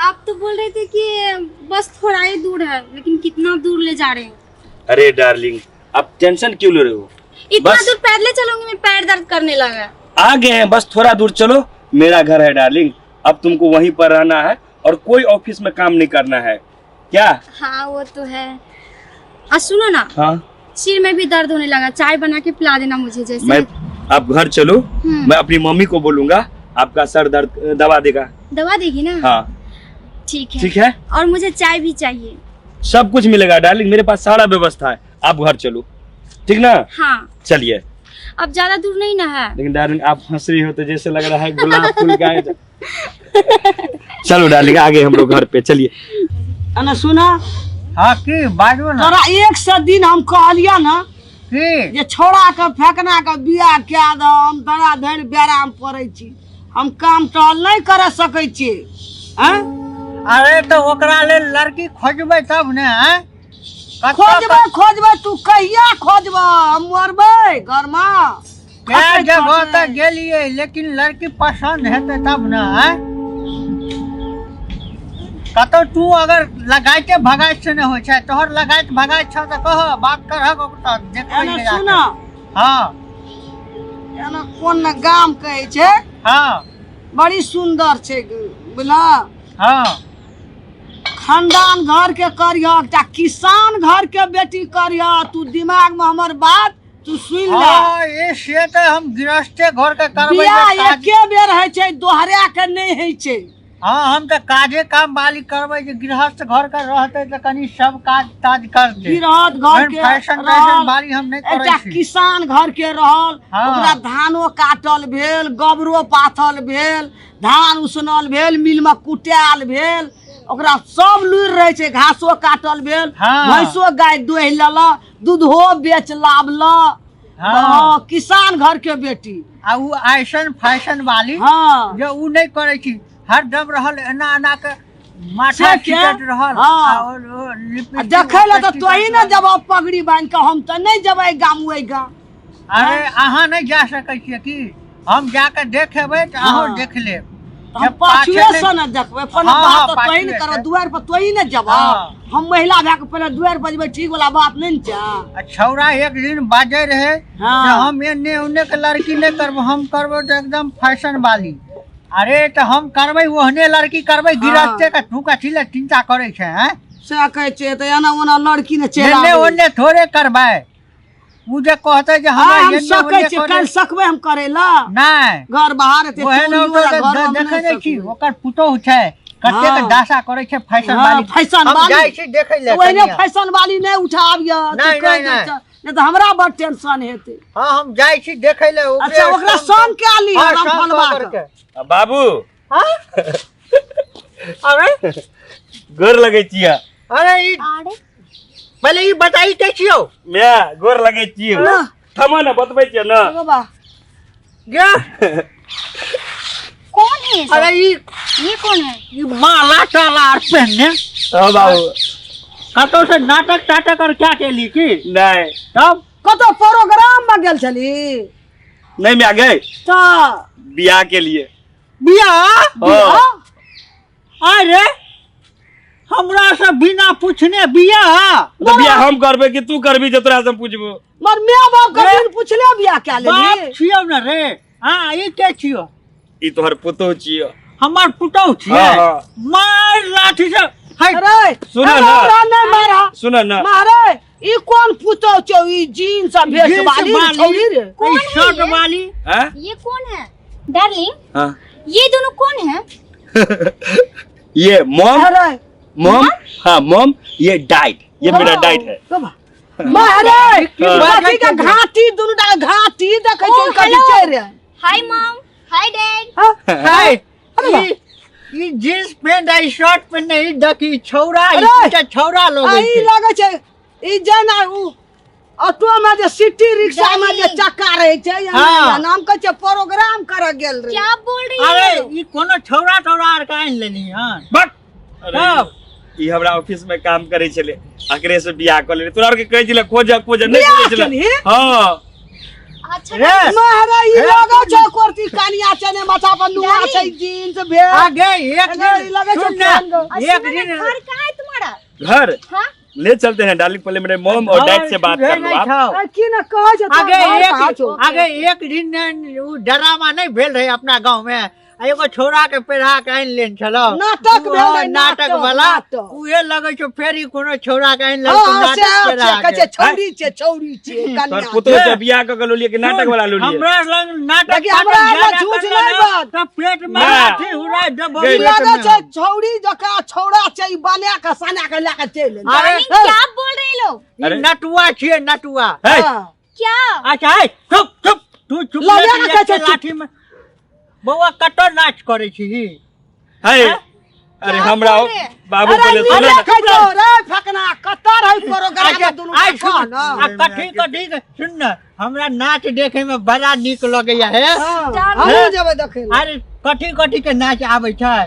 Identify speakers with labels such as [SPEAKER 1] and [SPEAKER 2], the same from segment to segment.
[SPEAKER 1] आप तो बोल रहे थे कि बस थोड़ा ही दूर है, लेकिन कितना दूर ले जा रहे हैं?
[SPEAKER 2] अरे डार्लिंग, आप टेंशन क्यों ले रहे हो?
[SPEAKER 1] इतना दूर पैदल चलूंगी मैं, पैर दर्द करने लगा।
[SPEAKER 2] आ गए हैं, बस थोड़ा दूर चलो। मेरा घर है डार्लिंग, अब तुमको वहीं पर रहना है और कोई ऑफिस में काम नहीं करना है। क्या?
[SPEAKER 1] हाँ वो तो है। सुनो ना,
[SPEAKER 2] हाँ
[SPEAKER 1] सिर में भी दर्द होने लगा, चाय बना के पिला देना मुझे। जैसे
[SPEAKER 2] आप घर चलो, मैं अपनी मम्मी को बोलूंगा, आपका सर दर्द दवा देगा।
[SPEAKER 1] दवा देगी ना?
[SPEAKER 2] हाँ
[SPEAKER 1] ठीक है।
[SPEAKER 2] ठीक है,
[SPEAKER 1] और मुझे चाय भी चाहिए।
[SPEAKER 2] सब कुछ मिलेगा डार्लिंग, मेरे पास सारा व्यवस्था है। आप घर चलो, ठीक ना?
[SPEAKER 1] हाँ
[SPEAKER 2] चलिए।
[SPEAKER 1] अब ज्यादा दूर नहीं ना है?
[SPEAKER 2] लेकिन डार्लिंग आप हंस रही हो तो जैसे लग रहा है गुलाब फूल का है। चलो डार्लिंग, आगे हम लोग घर पे, चलिए।
[SPEAKER 3] अना सुना,
[SPEAKER 4] हाँ की बाजू ना
[SPEAKER 3] तोरा 100 दिन हम कहलिया ना
[SPEAKER 4] की
[SPEAKER 3] जे छोड़ा के फेंकना के बियाह क्या दो, हम तोरा धरि बेराम पड़े छी, हम काम टहल नहीं करे सकै छी। हैं?
[SPEAKER 4] अरे तो ओकरा ले लड़की खोजबै तब ने हैं?
[SPEAKER 3] खोजबै तू कहिया खोजबै? हम मरबै घरमा।
[SPEAKER 4] कई जगह तक गेलिए लेकिन लड़की पसंद हेतै तब ने हैं? कतो तू अगर लगाइते भगाइत से नहीं होइ छै, तोहर लगाइत भगाइत छ त कह बात करहक ओकरा देखबै
[SPEAKER 3] एना
[SPEAKER 4] के
[SPEAKER 3] सुना,
[SPEAKER 4] हां
[SPEAKER 3] एना कोन न गाम कहै छै,
[SPEAKER 4] हां
[SPEAKER 3] बड़ी सुंदर छै बुझला।
[SPEAKER 4] हां
[SPEAKER 3] खानदान घर के करिया, एकटा किसान घर के बेटी करिया। तू दिमाग में हमर बात तू सुन ले।
[SPEAKER 4] हां ए से त हम गृहस्थे घर के करबै
[SPEAKER 3] बियाह
[SPEAKER 4] जे काज।
[SPEAKER 3] एके बेर है छै, दोहरा के नहीं है छै।
[SPEAKER 4] हाँ हम तो काजे काम वाली करबै, जे गृहस्थ घर का रहते तो कनी सब काज ताज करते।
[SPEAKER 3] गृहस्थ घर के
[SPEAKER 4] फैशन
[SPEAKER 3] रहल,
[SPEAKER 4] वाली हम नहीं करै
[SPEAKER 3] एकटा
[SPEAKER 4] छी।
[SPEAKER 3] किसान घर के रहल,
[SPEAKER 4] हाँ।
[SPEAKER 3] ओकरा धानो काटल भेल, गोबरो पाथल भेल, धान उसनल भेल, मिल में कुटायल भेल, ओकरा सब लुरि रहे छै, घासो काटल भेल,
[SPEAKER 4] हाँ।
[SPEAKER 3] भैंसो गाय दोहि लेला, दूधो बेच लाबला।
[SPEAKER 4] हाँ।
[SPEAKER 3] किसान घर के बेटी।
[SPEAKER 4] आ उ ऐसन फैशन वाली
[SPEAKER 3] हाँ
[SPEAKER 4] जो उ नहीं करे छी, हर दम रहल एना एना के माथा
[SPEAKER 3] से क्या?
[SPEAKER 4] छिटत रहल।
[SPEAKER 3] हाँ।
[SPEAKER 4] और लिपस्टिक
[SPEAKER 3] देखे ला तो
[SPEAKER 4] उपिस्टिक
[SPEAKER 3] तोही ना जब पगड़ी बांध के, हम तो नहीं जबै गाम वही गाम।
[SPEAKER 4] अरे अहाँ नहीं जा सकै छियै की? हम जाके देखेबै तो अहाँ
[SPEAKER 3] हाँ।
[SPEAKER 4] देख लेब।
[SPEAKER 3] हम
[SPEAKER 4] जब
[SPEAKER 3] पाछुए
[SPEAKER 4] पाछे
[SPEAKER 3] से न देखबै, फोन
[SPEAKER 4] हाँ,
[SPEAKER 3] बात तो
[SPEAKER 4] पाछुए
[SPEAKER 3] तोही न करब,
[SPEAKER 4] से।
[SPEAKER 3] दुआर पर तोही न जब।
[SPEAKER 4] हाँ।
[SPEAKER 3] हम महिला भए के पहले दुआर पर जेबै, ठीक वाला बात नहीं न छै।
[SPEAKER 4] आ छौरा एक दिन बाजे रहे
[SPEAKER 3] हाँ।
[SPEAKER 4] कि हम एने उने के लड़की नहीं करबो, हम करबो तो एकदम फैशन वाली। अरे तो हम करबै ओहने लड़की करबै, गिरस्ते का तू कथी ले चिंता करे छै हैं?
[SPEAKER 3] से कहै छै त एना ओना लड़की न चेला।
[SPEAKER 4] एने ओने थोड़े करबै, उ जे कहते जे हमरा
[SPEAKER 3] हम
[SPEAKER 4] एने
[SPEAKER 3] सकै
[SPEAKER 4] ओने
[SPEAKER 3] छी,
[SPEAKER 4] करे
[SPEAKER 3] कल सकबै हम करे ला।
[SPEAKER 4] नहीं
[SPEAKER 3] घर बाहर एते
[SPEAKER 4] ओहन
[SPEAKER 3] चोरियो
[SPEAKER 4] तो
[SPEAKER 3] ला घर में
[SPEAKER 4] देखे
[SPEAKER 3] नहीं
[SPEAKER 4] नहीं छी,
[SPEAKER 3] सकबै।
[SPEAKER 4] ओकर पुतोह छै कते के
[SPEAKER 3] हाँ।
[SPEAKER 4] दासा करे छै फैशन
[SPEAKER 3] हाँ,
[SPEAKER 4] वाली।
[SPEAKER 3] फैशन
[SPEAKER 4] हम
[SPEAKER 3] वाली।
[SPEAKER 4] जाइ छी देखे ले
[SPEAKER 3] ओहने
[SPEAKER 4] कनिया।
[SPEAKER 3] फैशन वाली नहीं उठाबिया।
[SPEAKER 4] नहीं, नहीं, नहीं।
[SPEAKER 3] नहीं तो हमरा बड़ टेंशन हेतै।
[SPEAKER 4] हां हम जाइ छी देखे ले।
[SPEAKER 3] अच्छा ओकरा संग के ली,
[SPEAKER 4] हाँ,
[SPEAKER 3] हम
[SPEAKER 4] संग
[SPEAKER 3] फलवा
[SPEAKER 4] करके।
[SPEAKER 3] के।
[SPEAKER 2] बाबू
[SPEAKER 4] हाँ? अरे
[SPEAKER 2] गोर लगे छिया।
[SPEAKER 4] अरे ई पहले ई बताई के छियो?
[SPEAKER 2] मैं गोर लगे छियो।
[SPEAKER 3] ना।
[SPEAKER 2] थमा ना बतबै छियै ना।
[SPEAKER 3] बाबा
[SPEAKER 4] क्या?
[SPEAKER 1] कौन है ये सब?
[SPEAKER 4] अरे
[SPEAKER 1] ये कौन है?
[SPEAKER 4] ई माला टाला आर पहनने
[SPEAKER 2] हां बाबू।
[SPEAKER 4] कतो से नाटक टाटक और क्या केली की?
[SPEAKER 2] नहीं
[SPEAKER 4] तब
[SPEAKER 3] कतो प्रोग्राम में गेल छली
[SPEAKER 2] नहीं, मैं आ गए
[SPEAKER 3] त
[SPEAKER 2] ब्याह के लिए।
[SPEAKER 4] बियाह?
[SPEAKER 2] हाँ।
[SPEAKER 4] अरे हमरा से बिना पूछने बियाह?
[SPEAKER 2] तो ब्याह हम करबे कि तू करबी जे तोरा से पूछबो?
[SPEAKER 3] मर माय बाप के बिन पूछले बियाह क्या
[SPEAKER 4] बाप
[SPEAKER 3] लेली?
[SPEAKER 4] छियो न रे। हां ई के छियो?
[SPEAKER 2] ई तोहर पुतोह छियो।
[SPEAKER 4] हमर पुतौह छियै?
[SPEAKER 2] हाँ, हाँ।
[SPEAKER 4] मार लाठी से हाय।
[SPEAKER 3] अरे
[SPEAKER 2] सुनो
[SPEAKER 3] अरे,
[SPEAKER 2] ना।
[SPEAKER 3] अरे, नहीं मारा
[SPEAKER 2] सुन ना,
[SPEAKER 3] मारे। ई कौन पुतो छौ? ई जीन्स आ भेष
[SPEAKER 4] जींस
[SPEAKER 3] वाली
[SPEAKER 4] वाली,
[SPEAKER 3] छौरी रे।
[SPEAKER 4] ई शर्ट वाली।
[SPEAKER 2] हैं?
[SPEAKER 1] ये कौन है? डार्लिंग,
[SPEAKER 2] हां
[SPEAKER 1] ये दोनों कौन है?
[SPEAKER 2] ये मॉम,
[SPEAKER 3] अरे
[SPEAKER 2] मॉम। हाँ मॉम, ये डाइट, ये मेरा डाइट है।
[SPEAKER 3] बाबा मारे
[SPEAKER 2] हाँ।
[SPEAKER 3] बाकी का घाटी दुनु दा घाटी देखै छौ कथि छै रे?
[SPEAKER 1] Hi mom, hi dad.
[SPEAKER 3] हाँ?
[SPEAKER 4] हाय
[SPEAKER 3] अरे
[SPEAKER 4] ई जींस पैंट आ शर्ट पहनने ई देखी छौरा,
[SPEAKER 3] अरे!
[SPEAKER 4] ई के छौरा लोग
[SPEAKER 3] आ ई लागे छै ई जेना उ ऑटो में जे सिटी रिक्शा में जे चक्का रहे छै,
[SPEAKER 4] हाँ।
[SPEAKER 3] नाम कहै छै प्रोग्राम करे गेल रे।
[SPEAKER 1] क्या बोल रही है?
[SPEAKER 4] अरे ई कोनो छौरा टौरा आर काइन लेनी हां?
[SPEAKER 2] बट अरे ई हमरा ऑफिस में काम करे छले, एकरे से बियाह कर ले। तोरा के कहै छले खोज खोज नहीं
[SPEAKER 3] बियाह
[SPEAKER 2] खोज छले।
[SPEAKER 3] केलही?
[SPEAKER 2] हां
[SPEAKER 1] अच्छा
[SPEAKER 4] रे
[SPEAKER 3] मारा ई लगा छ कुर्ती कानिया चने माथा पर नुआ छै जीन्स भेल
[SPEAKER 4] आगे एक
[SPEAKER 3] अरे, लगे
[SPEAKER 4] दिन
[SPEAKER 3] छो
[SPEAKER 4] सुन ना,
[SPEAKER 3] फैन
[SPEAKER 4] एक
[SPEAKER 1] सुनो
[SPEAKER 4] दिन
[SPEAKER 1] ना, घर कहाँ है तुम्हारा?
[SPEAKER 2] घर
[SPEAKER 1] हाँ
[SPEAKER 2] ले चलते हैं डार्लिंग, पहले मेरे मॉम और डैड से बात कर लो आप।
[SPEAKER 3] की न कह छ
[SPEAKER 4] आगे एक दिन उ ड्रामा नहीं भेल रहे अपना गांव में, एगो छोरा के पेढ़ा के आइन लेन छलो
[SPEAKER 3] नाटक भेल रहे,
[SPEAKER 4] नाटक वाला
[SPEAKER 3] नाटक।
[SPEAKER 4] उहे लगे छो फेरी कोनो छोरा के आइन ले
[SPEAKER 3] हां
[SPEAKER 4] नाटक
[SPEAKER 3] से
[SPEAKER 4] पेढ़ा
[SPEAKER 3] कह
[SPEAKER 4] के।
[SPEAKER 3] छ छौरी छे
[SPEAKER 2] तोर
[SPEAKER 3] कन्या
[SPEAKER 2] पुतो से बियाह क गलो लिए कि नाटक वाला लो लिए?
[SPEAKER 4] हमरा लग नाटक
[SPEAKER 3] देखिए, हमरा लग झूठ नहीं बात।
[SPEAKER 4] तो पेट में
[SPEAKER 2] ना।
[SPEAKER 4] लाठी उड़ा दबो
[SPEAKER 2] गई।
[SPEAKER 3] लगा छ छौरी जका छौड़ा छै बना के सना के लेके चल
[SPEAKER 4] अरे,
[SPEAKER 1] डार्लिंग क्या बोल रही लो?
[SPEAKER 2] अरे।
[SPEAKER 4] नटुआ छिए नटुआ।
[SPEAKER 2] है
[SPEAKER 1] क्या?
[SPEAKER 4] अच्छा है चुप चुप तू चुप
[SPEAKER 3] लगे
[SPEAKER 4] रह,
[SPEAKER 3] ना
[SPEAKER 4] एक
[SPEAKER 3] कैसे चुप?
[SPEAKER 4] लाठी में बउआ कतो नाच करे छी।
[SPEAKER 2] है अरे
[SPEAKER 1] क्या
[SPEAKER 2] हमरा
[SPEAKER 1] बोल रहे?
[SPEAKER 2] बाबू
[SPEAKER 3] अरे
[SPEAKER 2] पहले सुनो
[SPEAKER 3] अरे
[SPEAKER 2] ना।
[SPEAKER 3] कह दो रे फकना कतर है प्रोग्राम में दोनों
[SPEAKER 4] आई
[SPEAKER 3] का
[SPEAKER 4] सुन
[SPEAKER 3] ना
[SPEAKER 4] कथी कथी सुन न हमरा नाच देखे में बड़ा निक लगैया है।
[SPEAKER 3] हम जेबे देखे
[SPEAKER 4] अरे कथी कथी के नाच आबै छै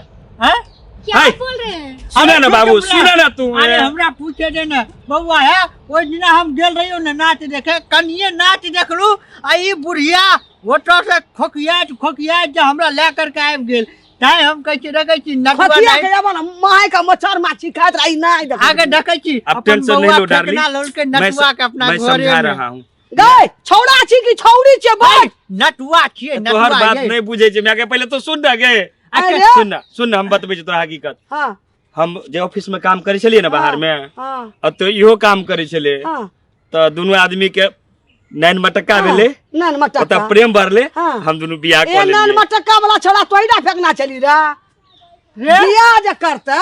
[SPEAKER 4] हैं?
[SPEAKER 1] क्या
[SPEAKER 2] हाय।
[SPEAKER 1] बोल रहे हैं?
[SPEAKER 2] सुना ना बाबू, सुना ना तू।
[SPEAKER 4] अरे हमरा पूछे दे न बउआ है ओइ दिन हम गेल रहियो न नाच देखे, कनिए नाच देखलू आ ई बुढ़िया ओटो से खोकिया जे हमरा ले करके आबि गेल। ताई हम कहै छी देखै छी नटुआ
[SPEAKER 3] खतिया
[SPEAKER 4] नहीं
[SPEAKER 3] के जब माय का मच्छर माछी खात रही नहीं देखे
[SPEAKER 4] आगे देखै छी
[SPEAKER 2] अब
[SPEAKER 4] अपन
[SPEAKER 2] टेंशन
[SPEAKER 4] बउआ
[SPEAKER 2] नहीं लो
[SPEAKER 4] फेकना
[SPEAKER 2] डार्लिंग,
[SPEAKER 4] लोल के नटुआ के अपना
[SPEAKER 2] मैं
[SPEAKER 4] घरे
[SPEAKER 2] समझा
[SPEAKER 4] में।
[SPEAKER 2] रहा हूँ।
[SPEAKER 3] गए छौड़ा छी कि छौरी छे बोल
[SPEAKER 4] नटुआ छिए
[SPEAKER 2] तो हर
[SPEAKER 4] नटुआ
[SPEAKER 2] बात
[SPEAKER 4] ये।
[SPEAKER 2] नहीं बुझे छे, मैं आगे पहले तो सुन ना गए।
[SPEAKER 3] अरे
[SPEAKER 2] सुन ना हम बतबै छी तोरा हकीकत।
[SPEAKER 3] हां
[SPEAKER 2] हम जे ऑफिस में काम करे छलिए ना बाहर में,
[SPEAKER 3] हां
[SPEAKER 2] अब तो इहो काम करे छले,
[SPEAKER 3] हां
[SPEAKER 2] तो दोनों आदमी के नैन मटक्का भेले,
[SPEAKER 3] नन
[SPEAKER 2] ओता
[SPEAKER 3] मटका
[SPEAKER 2] प्रेम बढ़ले,
[SPEAKER 3] हाँ।
[SPEAKER 2] हम दोनों बियाह
[SPEAKER 3] ए
[SPEAKER 2] कर
[SPEAKER 3] नन
[SPEAKER 2] लेलिए।
[SPEAKER 3] मटका वाला छोड़ा तोइडा फेंकना चली रे बियाह जे करते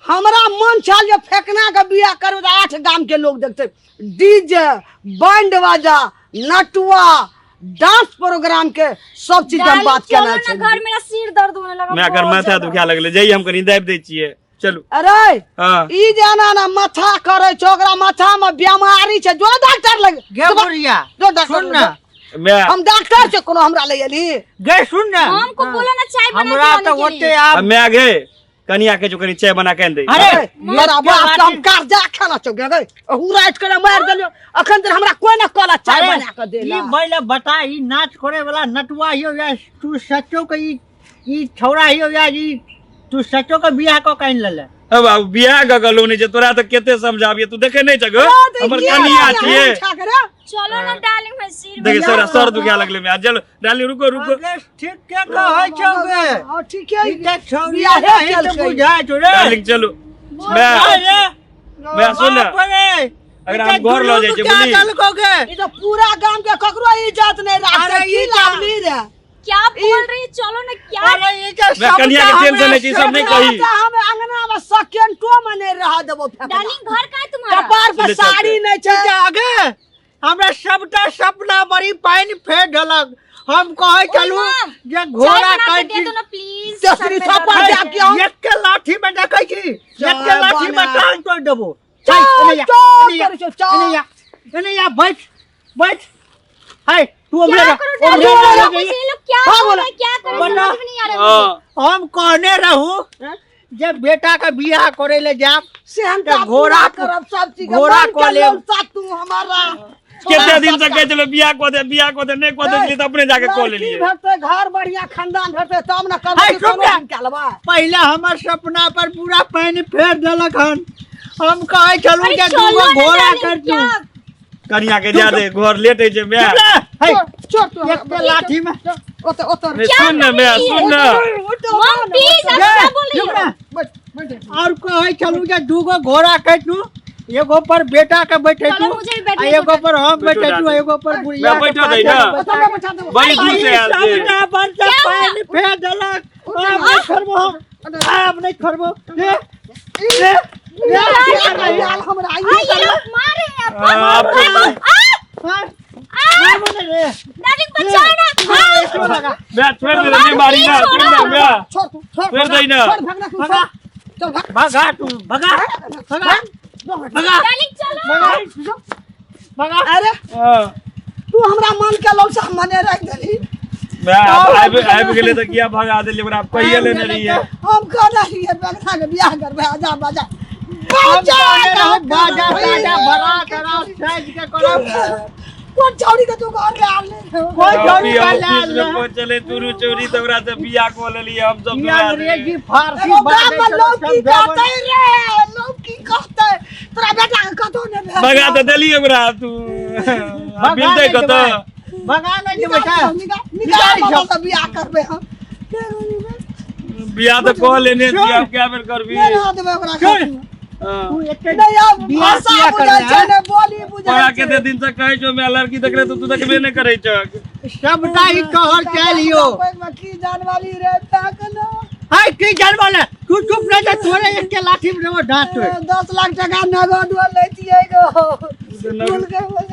[SPEAKER 3] हमरा मन छल जे फेंकना के बियाह करबे त 8 गांव के लोग देखते डीजे बैंड बाजा नटुआ डांस प्रोग्राम के सब चीज हम बात
[SPEAKER 1] चलो
[SPEAKER 3] करना
[SPEAKER 1] ना,
[SPEAKER 3] छै
[SPEAKER 1] घर मेरा सिर दर्द होने लगा
[SPEAKER 2] मैं अगर
[SPEAKER 1] बहुत
[SPEAKER 2] माथा
[SPEAKER 1] ज्यादा।
[SPEAKER 2] दुखा लगले जाइए हम कहीं दाब दै छियै। चलू
[SPEAKER 3] अरे
[SPEAKER 2] हाँ
[SPEAKER 3] ई जाना ना माथा करे छ ओकरा माथा में बीमारी छै जो डॉक्टर लग
[SPEAKER 4] गे बुढ़िया
[SPEAKER 3] जो डॉक्टर
[SPEAKER 4] सुन न
[SPEAKER 2] मैं
[SPEAKER 3] हम डॉक्टर से कोनो हमरा ले एली
[SPEAKER 4] गे सुन न
[SPEAKER 1] हमको बोला ना चाय बना
[SPEAKER 4] हमरा
[SPEAKER 1] के
[SPEAKER 4] तो
[SPEAKER 1] लाने के
[SPEAKER 4] ओते
[SPEAKER 1] लिए।
[SPEAKER 4] आब
[SPEAKER 2] अब मैं आगे कनिया के जो कनी चाय बना के दे।
[SPEAKER 4] अरे
[SPEAKER 3] मेरा बाप काम कर जा खाना चौ गए हु रात करे मार देलियो अखन तक हमरा कोई ना कहला चाय
[SPEAKER 4] अरे
[SPEAKER 3] बना के देला
[SPEAKER 4] ई पहले बता ई नाच करे वाला नटुआ हियो या तू सच्चो के ई छौरा हियो या ई तू सच्चो के बियाह को कइन लेले।
[SPEAKER 2] अब बियाह क गलो नहीं जे तोरा तो केते समझाबिए, तू देखे नहीं जगह हमर कनिया छिए।
[SPEAKER 1] चलो ना डार्लिंग मैं सिर
[SPEAKER 2] देखे
[SPEAKER 1] बना-
[SPEAKER 2] सर सर दुखा लगले मैं चलो डाली रुको रुको।
[SPEAKER 4] अगे ठीक के कहै छौ गे
[SPEAKER 3] ठीक है
[SPEAKER 4] ई ते छौरी
[SPEAKER 3] बियाह
[SPEAKER 4] नहीं
[SPEAKER 3] चल
[SPEAKER 4] तो
[SPEAKER 3] गई।
[SPEAKER 4] बुझाय छौ रे।
[SPEAKER 2] डार्लिंग चलो मैं सुन ना, अगर हम घर लो जाए
[SPEAKER 4] क्या
[SPEAKER 2] बोली
[SPEAKER 4] गल कोगे
[SPEAKER 3] ई तो पूरा गांव के ककरो इज्जत नहीं राखते
[SPEAKER 4] अरे
[SPEAKER 3] की
[SPEAKER 4] ई
[SPEAKER 3] लावली रे
[SPEAKER 1] क्या बोल रही है? चलो ना क्या
[SPEAKER 4] अरे ई जे
[SPEAKER 2] मैं
[SPEAKER 4] सब
[SPEAKER 2] कन्या के टेंशन नहीं छी, सब नहीं कही।
[SPEAKER 3] हम अंगना में सेकेंडो में नहीं रह देबो
[SPEAKER 1] डार्लिंग घर कहाँ है तुम्हारा?
[SPEAKER 3] कपार पे
[SPEAKER 2] चले
[SPEAKER 3] साड़ी नहीं छै
[SPEAKER 4] आगे हमरा सबटा सपना बड़ी पानी फेर ढलक। हम कहै चलू
[SPEAKER 1] माँ,
[SPEAKER 4] जे
[SPEAKER 1] चाय
[SPEAKER 4] घोड़ा
[SPEAKER 1] बना के
[SPEAKER 4] काट
[SPEAKER 1] दे दो ना प्लीज।
[SPEAKER 3] तेसरी थप्पड़
[SPEAKER 4] है,
[SPEAKER 3] जाके हम
[SPEAKER 4] एक के लाठी में देखै छी, एक के लाठी में
[SPEAKER 3] बना।
[SPEAKER 4] टांग तोड़ देबो।
[SPEAKER 3] चल,
[SPEAKER 4] है, एने
[SPEAKER 3] चल,
[SPEAKER 4] या,
[SPEAKER 3] करै छौ, चल।
[SPEAKER 4] एने या, एने या, बैठ है तू
[SPEAKER 1] क्या
[SPEAKER 4] हमरे
[SPEAKER 1] करो
[SPEAKER 3] अरे,
[SPEAKER 1] डार्लिंग?
[SPEAKER 3] अरे,
[SPEAKER 1] आप इसे लोग क्या
[SPEAKER 3] हाँ,
[SPEAKER 1] बोल
[SPEAKER 3] बोला।
[SPEAKER 1] रहे हैं? क्या करें
[SPEAKER 4] बोला।
[SPEAKER 1] समझ में नहीं आ रहा है मुझे।
[SPEAKER 2] हां
[SPEAKER 4] हम कहने रहू जे बेटा के बियाह करे ले जाब
[SPEAKER 3] से हम
[SPEAKER 4] तो
[SPEAKER 3] घोड़ा
[SPEAKER 4] घोड़ा
[SPEAKER 3] करब सब चीज
[SPEAKER 4] घोड़ा को ले
[SPEAKER 3] तू हमारा
[SPEAKER 2] केते दिन से कह चलो बियाह को दे नहीं को दे तो अपने जाके कॉल
[SPEAKER 3] लड़की
[SPEAKER 2] लिए।
[SPEAKER 3] भेटते घर बढ़िया खानदान भेटते तब ना
[SPEAKER 4] है,
[SPEAKER 3] करबे
[SPEAKER 4] सुन
[SPEAKER 3] कोनो
[SPEAKER 4] ना।
[SPEAKER 3] हम क्या लेबा
[SPEAKER 4] पहले हमर सपना पर पूरा पानी फेर देलक हन। हम कहै चलू
[SPEAKER 1] अरे
[SPEAKER 4] जे
[SPEAKER 1] चलो
[SPEAKER 4] दूगो
[SPEAKER 1] ना
[SPEAKER 4] घोड़ा
[SPEAKER 1] डार्लिंग,
[SPEAKER 4] कर दू
[SPEAKER 1] क्या?
[SPEAKER 2] कनिया के जा दे घर लेटे जे मैं
[SPEAKER 4] है
[SPEAKER 3] छोड़ तू
[SPEAKER 4] एक पे लाठी में
[SPEAKER 3] ओते ओते
[SPEAKER 2] नहीं, सुन ना मैं सुन ना
[SPEAKER 1] मॉम प्लीज आप क्या बोल रही हो?
[SPEAKER 3] बैठ बैठ
[SPEAKER 4] और कहै चलू जे दूगो घोड़ा काटू, एगो पर बेटा के बैठे
[SPEAKER 1] चलो,
[SPEAKER 4] तू
[SPEAKER 1] मुझे भी
[SPEAKER 4] आ
[SPEAKER 1] बैठने
[SPEAKER 4] एगो पर हम
[SPEAKER 2] बैठो
[SPEAKER 4] बैठे तू,
[SPEAKER 2] डाल।
[SPEAKER 4] एगो पर बुढ़िया
[SPEAKER 2] मैं
[SPEAKER 4] के
[SPEAKER 2] बैठो
[SPEAKER 4] पास
[SPEAKER 2] दई ना।
[SPEAKER 4] बैठा
[SPEAKER 3] ओते
[SPEAKER 4] दे।
[SPEAKER 3] बैठा दे
[SPEAKER 2] बड़ी दूर से आयल थे।
[SPEAKER 4] सपना पर से
[SPEAKER 1] क्या
[SPEAKER 4] पानी फेर देलक। अब नहीं खरबो अब नहीं खरबो ले
[SPEAKER 3] हमरा
[SPEAKER 1] आ, ये लोग मार रहे हैं आपको।
[SPEAKER 2] आप
[SPEAKER 1] डार्लिंग बचाओ ना।
[SPEAKER 2] मैं छोड़ दे रे मारी ना सुन ना मैं
[SPEAKER 3] छोड़ तू छोड़
[SPEAKER 2] छोड़ दई ना।
[SPEAKER 3] छोड़ भागना तू
[SPEAKER 4] भगा।
[SPEAKER 3] चल भाग
[SPEAKER 4] भगा तू भगा भगा भगा
[SPEAKER 1] डार्लिंग चलो।
[SPEAKER 4] भगा
[SPEAKER 3] अरे
[SPEAKER 2] हां
[SPEAKER 3] तू हमरा मन के लोग से मने रख देली
[SPEAKER 2] मैं आब गेले तो किया भगा देले पर आप कहिए ले नहीं रही है।
[SPEAKER 3] हम कहना है बगना के बियाह करबे आजा बाजा
[SPEAKER 4] हम कहने रहो बाजा बाजा बड़ा करा साइज के करो
[SPEAKER 3] कोन चौड़ी के तू घर ले आले
[SPEAKER 4] कोई
[SPEAKER 2] अभी
[SPEAKER 4] चोरी कर ले
[SPEAKER 2] ऑफिस में पहुंचले तू चोरी तोरा से बिया को ले लिए हम सब
[SPEAKER 4] ये अंग्रेजी फारसी
[SPEAKER 3] एगो
[SPEAKER 4] बात
[SPEAKER 3] गाम में लोग की कहते रे लोग की कहते तोरा बेटा के कतो ने
[SPEAKER 2] भगा तो देली ओकरा तू मिलते कत
[SPEAKER 4] भगा नहीं बेटा
[SPEAKER 3] निकाल मामा से बियाह करबे हम
[SPEAKER 2] बिया तो कह लेने थी अब क्या बेर करबी
[SPEAKER 3] मेरे हाथ में ओकरा
[SPEAKER 2] हाँ।
[SPEAKER 4] तू एते
[SPEAKER 3] नहीं अब
[SPEAKER 4] बियाह
[SPEAKER 3] भाषा
[SPEAKER 4] किया
[SPEAKER 3] बुझै
[SPEAKER 4] करना
[SPEAKER 3] छै
[SPEAKER 4] है।
[SPEAKER 3] ने बोली बुझै
[SPEAKER 2] तोरा
[SPEAKER 3] छै
[SPEAKER 2] कते दिन से कहै छौ मैं लड़की देख रहे तो तू देखबे नहीं करे छक
[SPEAKER 4] सबटा ही कहल चलियो
[SPEAKER 3] कोई की जान वाली रे तक ना
[SPEAKER 4] हाय की जान वाला तू चुप रह जा तोरे एक के लाठी में डांट
[SPEAKER 3] 10 लाख टका नगद लेतिए गो स्कूल के